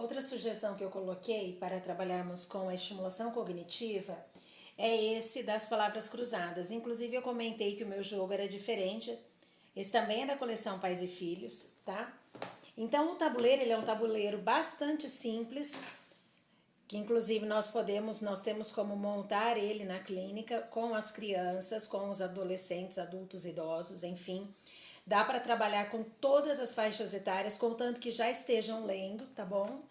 Outra sugestão que eu coloquei para trabalharmos com a estimulação cognitiva é esse das palavras cruzadas. Inclusive eu comentei que o meu jogo era diferente. Esse também é da coleção Pais e Filhos, tá? Então o tabuleiro, ele é um tabuleiro bastante simples, que inclusive nós temos como montar ele na clínica com as crianças, com os adolescentes, adultos, idosos, enfim. Dá para trabalhar com todas as faixas etárias, contanto que já estejam lendo, tá bom?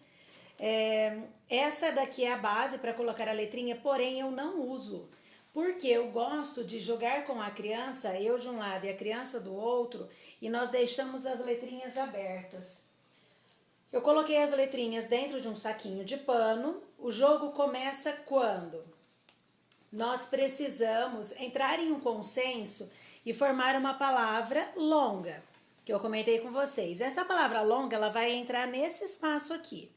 Essa daqui é a base para colocar a letrinha, porém eu não uso, porque eu gosto de jogar com a criança, eu de um lado e a criança do outro, e nós deixamos as letrinhas abertas. Eu coloquei as letrinhas dentro de um saquinho de pano. O jogo começa quando nós precisamos entrar em um consenso e formar uma palavra longa, que eu comentei com vocês. Essa palavra longa, ela vai entrar nesse espaço aqui.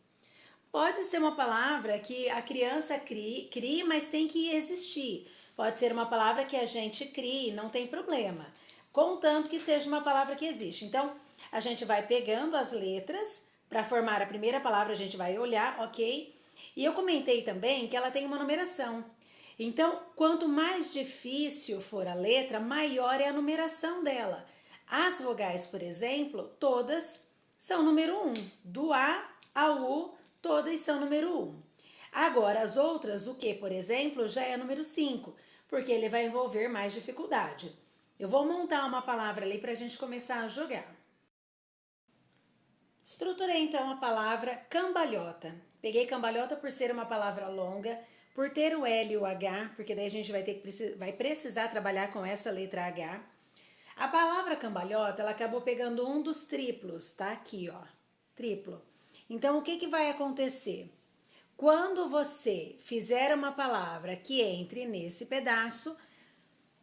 Pode ser uma palavra que a criança crie, mas tem que existir. Pode ser uma palavra que a gente crie, não tem problema. Contanto que seja uma palavra que existe. Então, a gente vai pegando as letras, para formar a primeira palavra a gente vai olhar, ok? E eu comentei também que ela tem uma numeração. Então, quanto mais difícil for a letra, maior é a numeração dela. As vogais, por exemplo, todas são número 1. Do A ao U, todas são número 1. Agora, as outras, o que, por exemplo, já é número 5, porque ele vai envolver mais dificuldade. Eu vou montar uma palavra ali para a gente começar a jogar. Estruturei então a palavra cambalhota. Peguei cambalhota por ser uma palavra longa, por ter o L e o H, porque daí a gente vai precisar trabalhar com essa letra H. A palavra cambalhota, ela acabou pegando um dos triplos, tá? Aqui, ó, triplo. Então, o que vai acontecer? Quando você fizer uma palavra que entre nesse pedaço,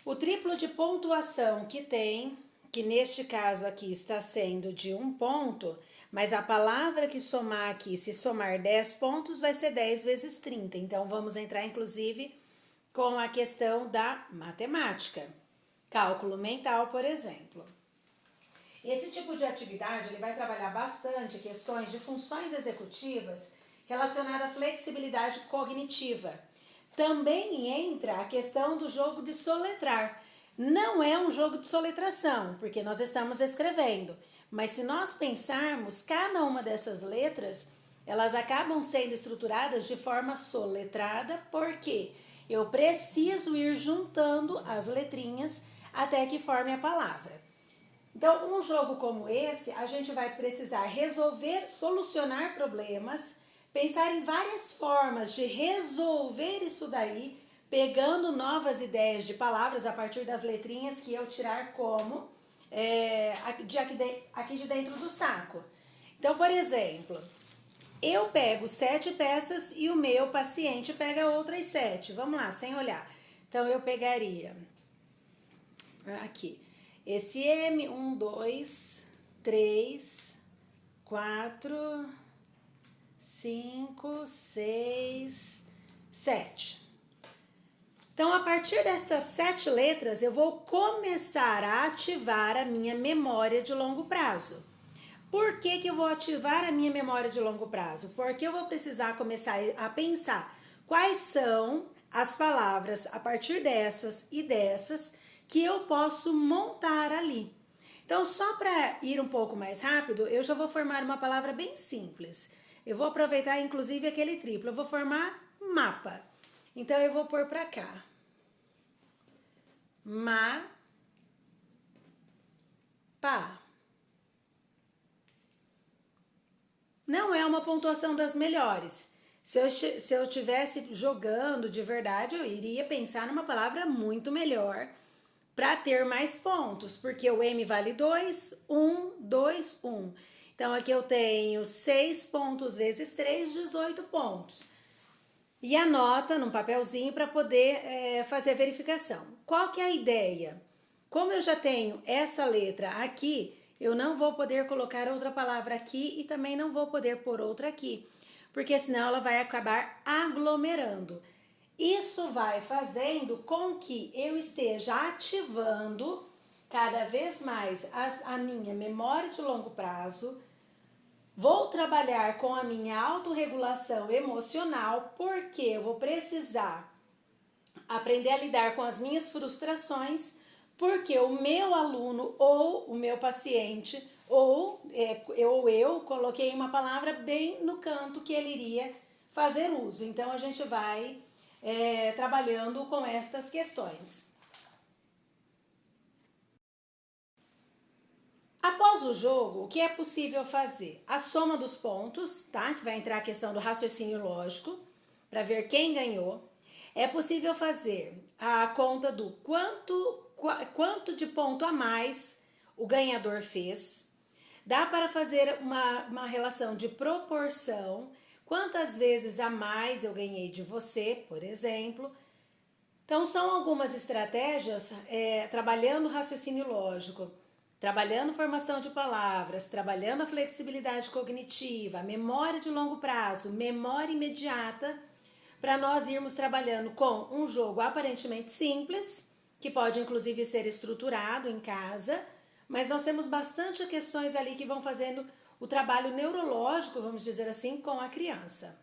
o triplo de pontuação que tem, que neste caso aqui está sendo de 1 ponto, mas a palavra que somar aqui, se somar 10 pontos, vai ser 10 vezes 30. Então, vamos entrar, inclusive, com a questão da matemática. Cálculo mental, por exemplo. Esse tipo de atividade ele vai trabalhar bastante questões de funções executivas relacionadas à flexibilidade cognitiva. Também entra a questão do jogo de soletrar. Não é um jogo de soletração, porque nós estamos escrevendo. Mas se nós pensarmos, cada uma dessas letras, elas acabam sendo estruturadas de forma soletrada, porque eu preciso ir juntando as letrinhas até que forme a palavra. Então, um jogo como esse, a gente vai precisar resolver, solucionar problemas, pensar em várias formas de resolver isso daí, pegando novas ideias de palavras a partir das letrinhas que eu tirar como aqui de dentro do saco. Então, por exemplo, eu pego 7 peças e o meu paciente pega outras 7. Vamos lá, sem olhar. Então, eu pegaria aqui esse M, 1, 2, 3, 4, 5, 6, 7. Então, a partir destas 7 letras, eu vou começar a ativar a minha memória de longo prazo. Por que eu vou ativar a minha memória de longo prazo? Porque eu vou precisar começar a pensar quais são as palavras a partir dessas e dessas que eu posso montar ali. Então, só para ir um pouco mais rápido, eu já vou formar uma palavra bem simples. Eu vou aproveitar, inclusive, aquele triplo. Eu vou formar mapa. Então, eu vou pôr para cá. Pá. Não é uma pontuação das melhores. Se eu estivesse jogando de verdade, eu iria pensar numa palavra muito melhor para ter mais pontos, porque o M vale 2, 1, 2, 1. Então, aqui eu tenho 6 pontos vezes 3, 18 pontos. E anota num papelzinho para poder fazer a verificação. Qual que é a ideia? Como eu já tenho essa letra aqui, eu não vou poder colocar outra palavra aqui e também não vou poder pôr outra aqui, porque senão ela vai acabar aglomerando. Isso vai fazendo com que eu esteja ativando cada vez mais a minha memória de longo prazo, Vou trabalhar com a minha autorregulação emocional, porque eu vou precisar aprender a lidar com as minhas frustrações, porque o meu aluno ou o meu paciente ou eu coloquei uma palavra bem no canto que ele iria fazer uso. Então a gente vai trabalhando com estas questões. Após o jogo, o que é possível fazer? A soma dos pontos, tá? Que vai entrar a questão do raciocínio lógico, para ver quem ganhou. É possível fazer a conta do quanto de ponto a mais o ganhador fez. Dá para fazer uma relação de proporção. Quantas vezes a mais eu ganhei de você, por exemplo. Então, são algumas estratégias trabalhando o raciocínio lógico, trabalhando formação de palavras, trabalhando a flexibilidade cognitiva, a memória de longo prazo, memória imediata, para nós irmos trabalhando com um jogo aparentemente simples, que pode inclusive ser estruturado em casa, mas nós temos bastante questões ali que vão fazendo o trabalho neurológico, vamos dizer assim, com a criança.